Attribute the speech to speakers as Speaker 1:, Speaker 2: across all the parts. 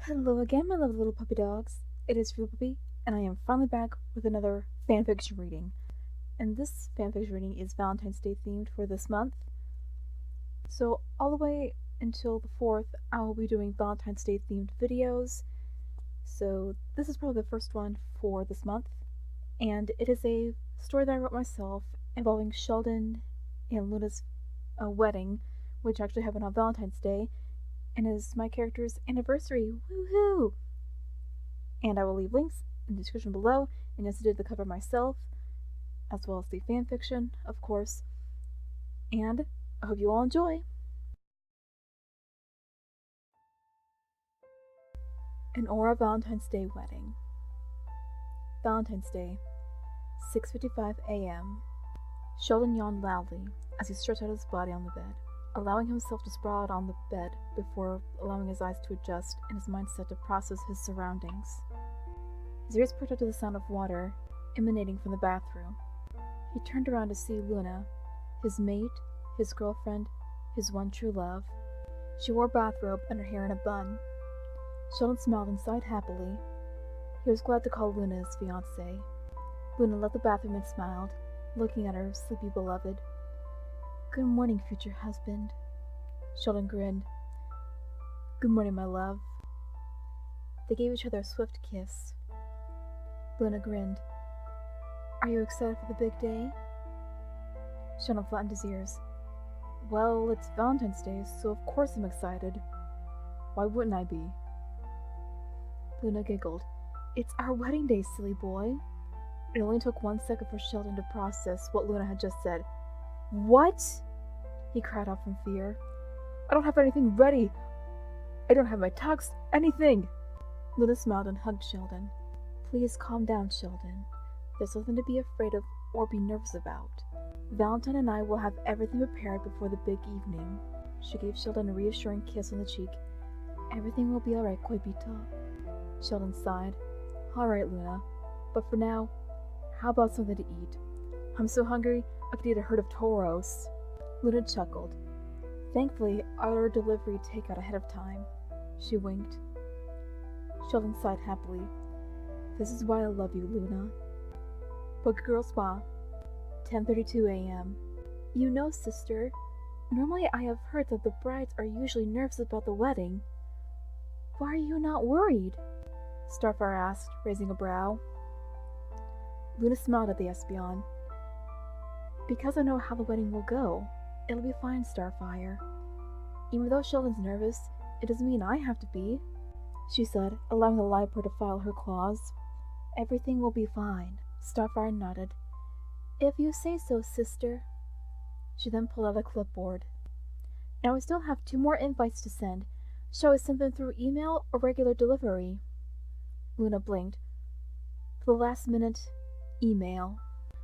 Speaker 1: Hello again, my lovely little puppy dogs. It is Real Puppy, and I am finally back with another fanfiction reading. And this fanfiction reading is Valentine's Day themed for this month. So, all the way until the 4th, I will be doing Valentine's Day themed videos. So, this is probably the first one for this month. And it is a story that I wrote myself involving Sheldon and Luna's wedding, which actually happened on Valentine's Day, and is my character's anniversary. Woohoo! And I will leave links in the description below, and yes, I did the cover myself, as well as the fanfiction, of course. And I hope you all enjoy! An Aura Valentine's Day Wedding. Valentine's Day, 6:55 a.m. Sheldon yawned loudly as he stretched out his body on the bed, allowing himself to sprawl out on the bed before allowing his eyes to adjust and his mind set to process his surroundings. His ears perked up to the sound of water emanating from the bathroom. He turned around to see Luna, his mate, his girlfriend, his one true love. She wore a bathrobe and her hair in a bun. Sheldon smiled and sighed happily. He was glad to call Luna his fiancée. Luna left the bathroom and smiled, looking at her sleepy beloved. "Good morning, future husband." Sheldon grinned. "Good morning, my love." They gave each other a swift kiss. Luna grinned. "Are you excited for the big day?" Sheldon flattened his ears. "Well, it's Valentine's Day, so of course I'm excited. Why wouldn't I be?" Luna giggled. "It's our wedding day, silly boy." It only took 1 second for Sheldon to process what Luna had just said. "What?" he cried out from fear. "I don't have anything ready. I don't have my tux, anything." Luna smiled and hugged Sheldon. "Please calm down, Sheldon. There's nothing to be afraid of or be nervous about. Valentine and I will have everything prepared before the big evening." She gave Sheldon a reassuring kiss on the cheek. "Everything will be alright, Coipito." Sheldon sighed. "Alright, Luna. But for now, how about something to eat? I'm so hungry, I could eat a herd of toros." Luna chuckled. "Thankfully, I ordered delivery takeout ahead of time." She winked. Sheldon sighed happily. "This is why I love you, Luna." Boogie Girl Spa, 10:32 a.m. "You know, sister, normally I have heard that the brides are usually nervous about the wedding. Why are you not worried?" Starfire asked, raising a brow. Luna smiled at the espion. "Because I know how the wedding will go. It'll be fine, Starfire. Even though Sheldon's nervous, it doesn't mean I have to be," she said, allowing the Liebherr to file her claws. "Everything will be fine." Starfire nodded. "If you say so, sister." She then pulled out a clipboard. "Now we still have 2 more invites to send. Shall we send them through email or regular delivery?" Luna blinked. "For the last minute, email."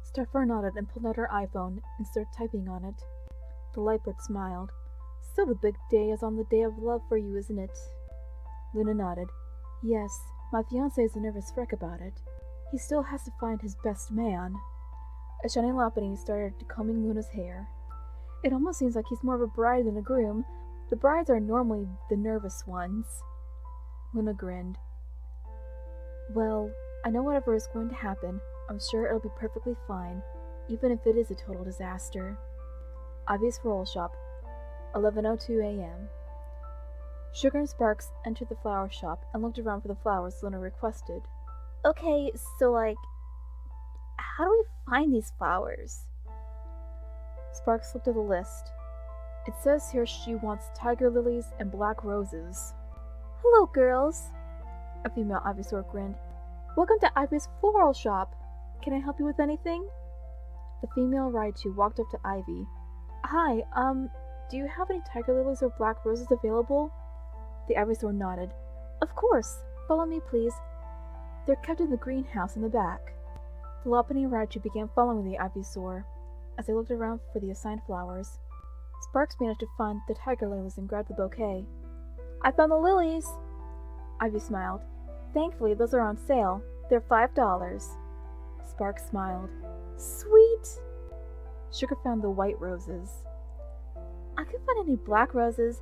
Speaker 1: Starfire nodded and pulled out her iPhone and started typing on it. The Lightbird smiled. "So the big day is on the day of love for you, isn't it?" Luna nodded. "Yes, my fiancé is a nervous wreck about it. He still has to find his best man." A shining Lopunny started combing Luna's hair. "It almost seems like he's more of a bride than a groom. The brides are normally the nervous ones." Luna grinned. "Well, I know whatever is going to happen, I'm sure it'll be perfectly fine, even if it is a total disaster." Ivy's Floral Shop, 11:02 a.m. Sugar and Sparks entered the flower shop and looked around for the flowers Luna requested. "Okay, so how do we find these flowers?" Sparks looked at the list. "It says here she wants tiger lilies and black roses." "Hello, girls," a female Ivysaur grinned. "Welcome to Ivy's Floral Shop. Can I help you with anything?" The female Raichu walked up to Ivy. "Hi, do you have any tiger lilies or black roses available?" The Ivysaur nodded. "Of course. Follow me, please. They're kept in the greenhouse in the back." The Lopunny and Raichu began following the Ivysaur as they looked around for the assigned flowers. Sparks managed to find the tiger lilies and grabbed the bouquet. "I found the lilies!" Ivy smiled. "Thankfully, those are on sale. They're $5. Sparks smiled. "Sweet!" Sugar found the white roses. "I couldn't find any black roses,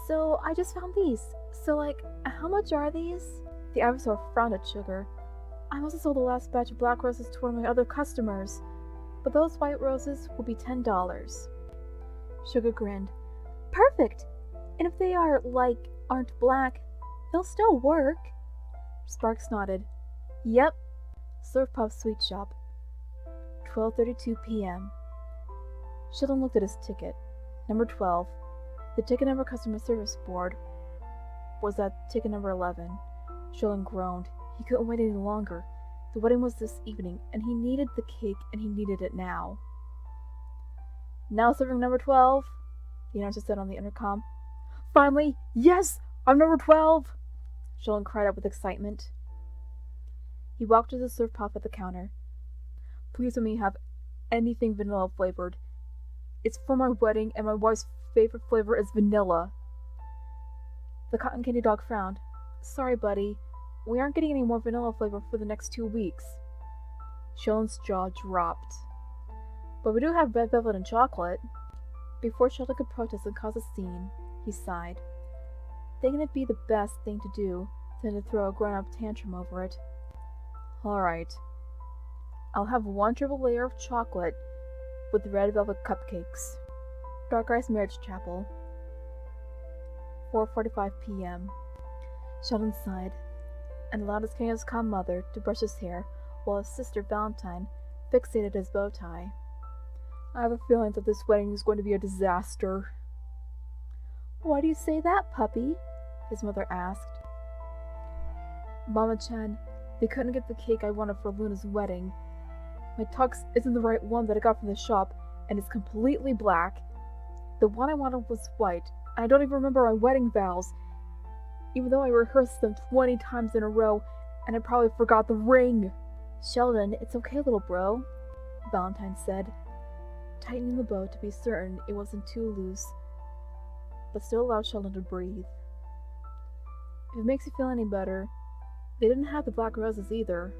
Speaker 1: so I just found these. So, like, how much are these? The Ivysaur frowned at Sugar. I must have sold the last batch of black roses to one of my other customers, but those white roses will be $10. Sugar grinned. Perfect! And if they aren't black, they'll still work. Sparks nodded. Yep. Slurp Puff Sweet Shop. 12:32 p.m. Sheldon looked at his ticket. Number 12. The ticket number customer service board was at ticket number 11. Sheldon groaned. He couldn't wait any longer. The wedding was this evening, and he needed the cake, and he needed it now. Now serving number 12, the announcer said on the intercom. Finally! Yes! I'm number 12! Sheldon cried out with excitement. He walked to the Slurp Puff at the counter. Please let me have anything vanilla flavored. It's for my wedding, and my wife's favorite flavor is vanilla. The cotton candy dog frowned. Sorry, buddy. We aren't getting any more vanilla flavor for the next 2 weeks. Sheldon's jaw dropped. But we do have red velvet and chocolate. Before Sheldon could protest and cause a scene, he sighed. Thinking it'd be the best thing to do than to throw a grown-up tantrum over it. Alright. I'll have 1 triple layer of chocolate with red velvet cupcakes. Dark Ice Marriage Chapel. 4:45 p.m. Sheldon sighed and allowed his chaos-calm mother to brush his hair while his sister Valentine fixated his bow tie. I have a feeling that this wedding is going to be a disaster. Why do you say that, puppy? His mother asked. Mama-chan, they couldn't get the cake I wanted for Luna's wedding. My tux isn't the right one that I got from the shop, and it's completely black. The one I wanted was white, and I don't even remember my wedding vows, even though I rehearsed them 20 times in a row, and I probably forgot the ring. Sheldon, it's okay, little bro, Valentine said, tightening the bow to be certain it wasn't too loose, but still allowed Sheldon to breathe. If it makes you feel any better, they didn't have the black roses either.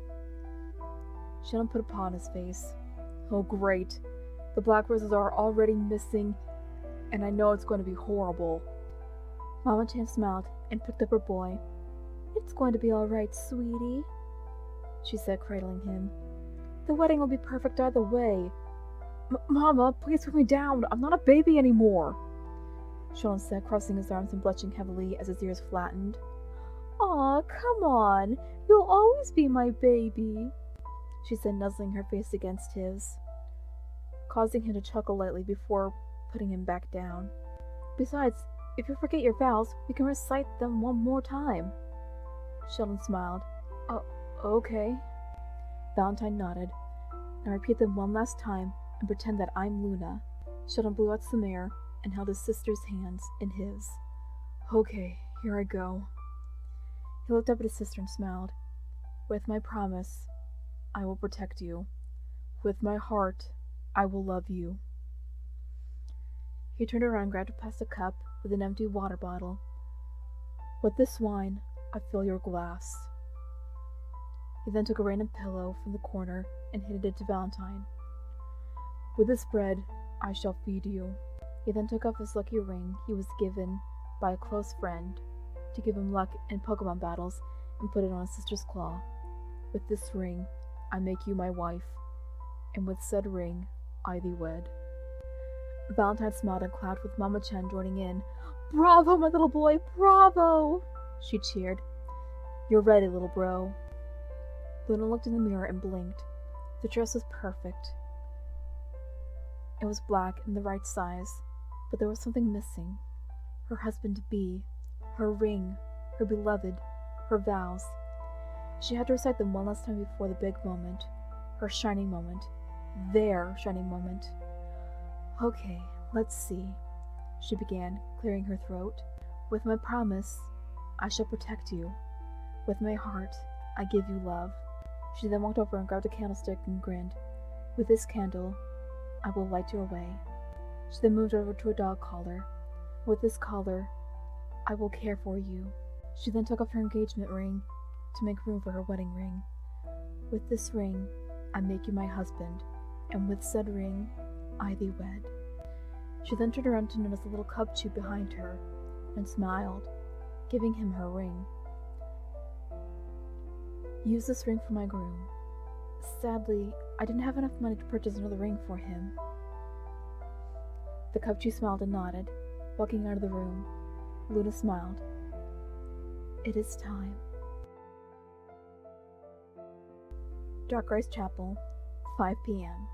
Speaker 1: Sheldon put a paw on his face. Oh great, the black roses are already missing, and I know it's going to be horrible. Mama-chan smiled and picked up her boy. It's going to be alright, sweetie, she said, cradling him. The wedding will be perfect either way. Mama, please put me down. I'm not a baby anymore, Sheldon said, crossing his arms and blushing heavily as his ears flattened. Aw, come on. You'll always be my baby, she said, nuzzling her face against his, causing him to chuckle lightly before putting him back down. Besides, if you forget your vows, we can recite them one more time. Sheldon smiled. Okay. Valentine nodded. Now repeat them one last time and pretend that I'm Luna. Sheldon blew out some air and held his sister's hands in his. Okay, here I go. He looked up at his sister and smiled. With my promise, I will protect you. With my heart, I will love you. He turned around and grabbed a plastic cup with an empty water bottle. With this wine, I fill your glass. He then took a random pillow from the corner and handed it to Valentine. With this bread, I shall feed you. He then took off his lucky ring he was given by a close friend to give him luck in Pokemon battles and put it on his sister's claw. With this ring, I make you my wife, and with said ring, I thee wed. Valentine smiled and clapped with Mama-chan joining in. Bravo, my little boy, bravo! She cheered. You're ready, little bro. Luna looked in the mirror and blinked. The dress was perfect. It was black and the right size, but there was something missing. Her husband-to-be, her ring, her beloved, her vows. She had to recite them one last time before the big moment, her shining moment, their shining moment. Okay, let's see, she began, clearing her throat. With my promise, I shall protect you. With my heart, I give you love. She then walked over and grabbed a candlestick and grinned. With this candle, I will light your way. She then moved over to a dog collar. With this collar, I will care for you. She then took off her engagement ring to make room for her wedding ring. With this ring, I make you my husband, and with said ring, I thee wed. She then turned around to notice a little cub-chew behind her, and smiled, giving him her ring. Use this ring for my groom. Sadly, I didn't have enough money to purchase another ring for him. The cub-chew smiled and nodded, walking out of the room. Luna smiled. It is time. Dark Rice Chapel, 5 p.m.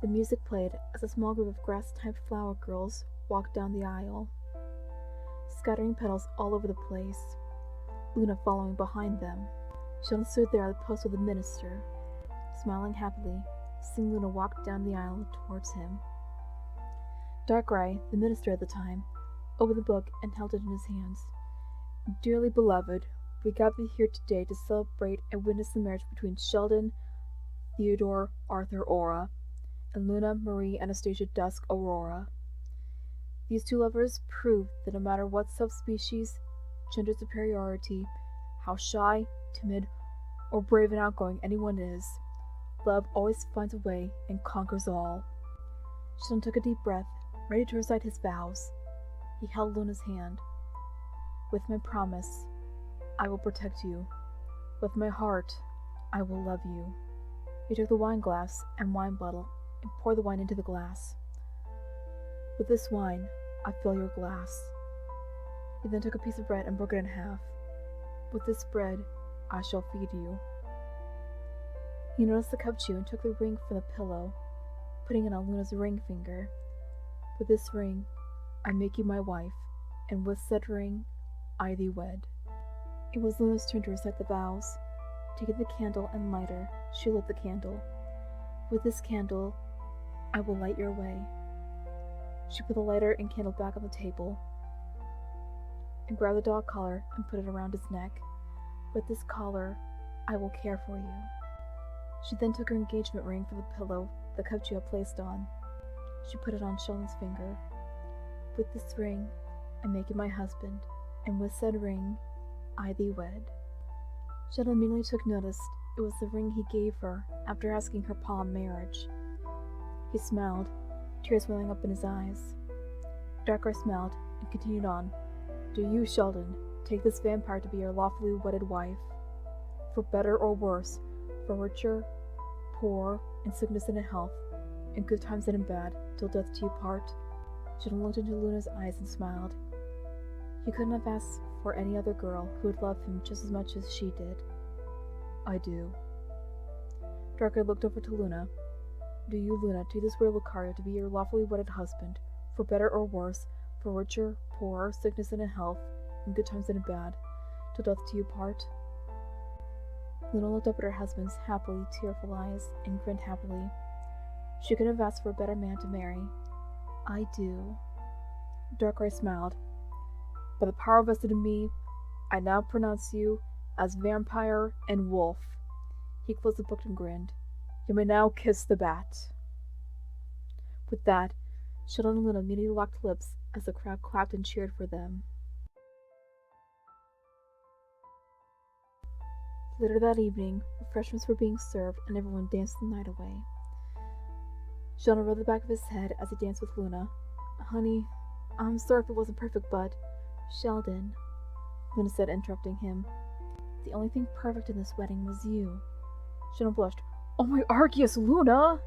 Speaker 1: The music played as a small group of grass-typed flower girls walked down the aisle, scattering petals all over the place, Luna following behind them. Sheldon stood there at the post with the minister, smiling happily, seeing Luna walk down the aisle towards him. Darkrai, the minister at the time, opened the book and held it in his hands. Dearly beloved, we gather here today to celebrate and witness the marriage between Sheldon, Theodore, Arthur Aura, and Luna Marie Anastasia Dusk Aurora. These two lovers prove that no matter what subspecies, gender superiority, how shy, timid, or brave and outgoing anyone is, love always finds a way and conquers all. Sheldon took a deep breath, ready to recite his vows. He held Luna's hand. With my promise, I will protect you. With my heart, I will love you. He took the wine glass and wine bottle and poured the wine into the glass. With this wine, I fill your glass. He then took a piece of bread and broke it in half. With this bread, I shall feed you. He noticed the cub-chew and took the ring from the pillow, putting it on Luna's ring finger. With this ring, I make you my wife, and with said ring, I thee wed. It was Luna's turn to recite the vows. Taking the candle and lighter, she lit the candle. With this candle, I will light your way. She put the lighter and candle back on the table, and grabbed the dog collar and put it around his neck. With this collar, I will care for you. She then took her engagement ring from the pillow the cub-chew had placed on. She put it on Sheldon's finger. With this ring, I make you my husband, and with said ring, I thee wed. Sheldon immediately took notice it was the ring he gave her after asking her pa in marriage. He smiled, tears welling up in his eyes. Darkrai smiled and continued on. Do you, Sheldon, take this vampire to be your lawfully wedded wife? For better or worse, for richer, poor, in sickness and in health, in good times and in bad, till death do you part? Sheldon looked into Luna's eyes and smiled. He couldn't have asked for any other girl who would love him just as much as she did. I do. Darkrai looked over to Luna. Do you, Luna, take this weird Lucario to be your lawfully wedded husband, for better or worse, for richer, poorer, sickness and in health, in good times and in bad, till death do you part? Luna looked up at her husband's happily tearful eyes and grinned happily. She couldn't have asked for a better man to marry. I do. Darkrai smiled. By the power vested in me, I now pronounce you as vampire and wolf. He closed the book and grinned. You may now kiss the bat. With that, Sheldon and Luna immediately locked lips as the crowd clapped and cheered for them. Later that evening, refreshments were being served and everyone danced the night away. Sheldon rubbed the back of his head as he danced with Luna. Honey, I'm sorry if it wasn't perfect, but... Sheldon, Luna said, interrupting him. The only thing perfect in this wedding was you. Sheldon blushed. Oh my Arceus, Luna!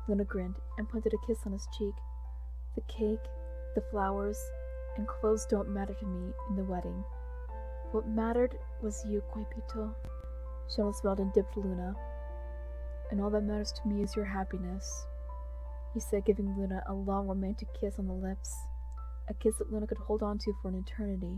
Speaker 1: Luna grinned and planted a kiss on his cheek. The cake, the flowers, and clothes don't matter to me in the wedding. What mattered was you, Guaipito. Sheldon smiled and dipped Luna. And all that matters to me is your happiness, he said, giving Luna a long romantic kiss on the lips. A kiss that Luna could hold on to for an eternity.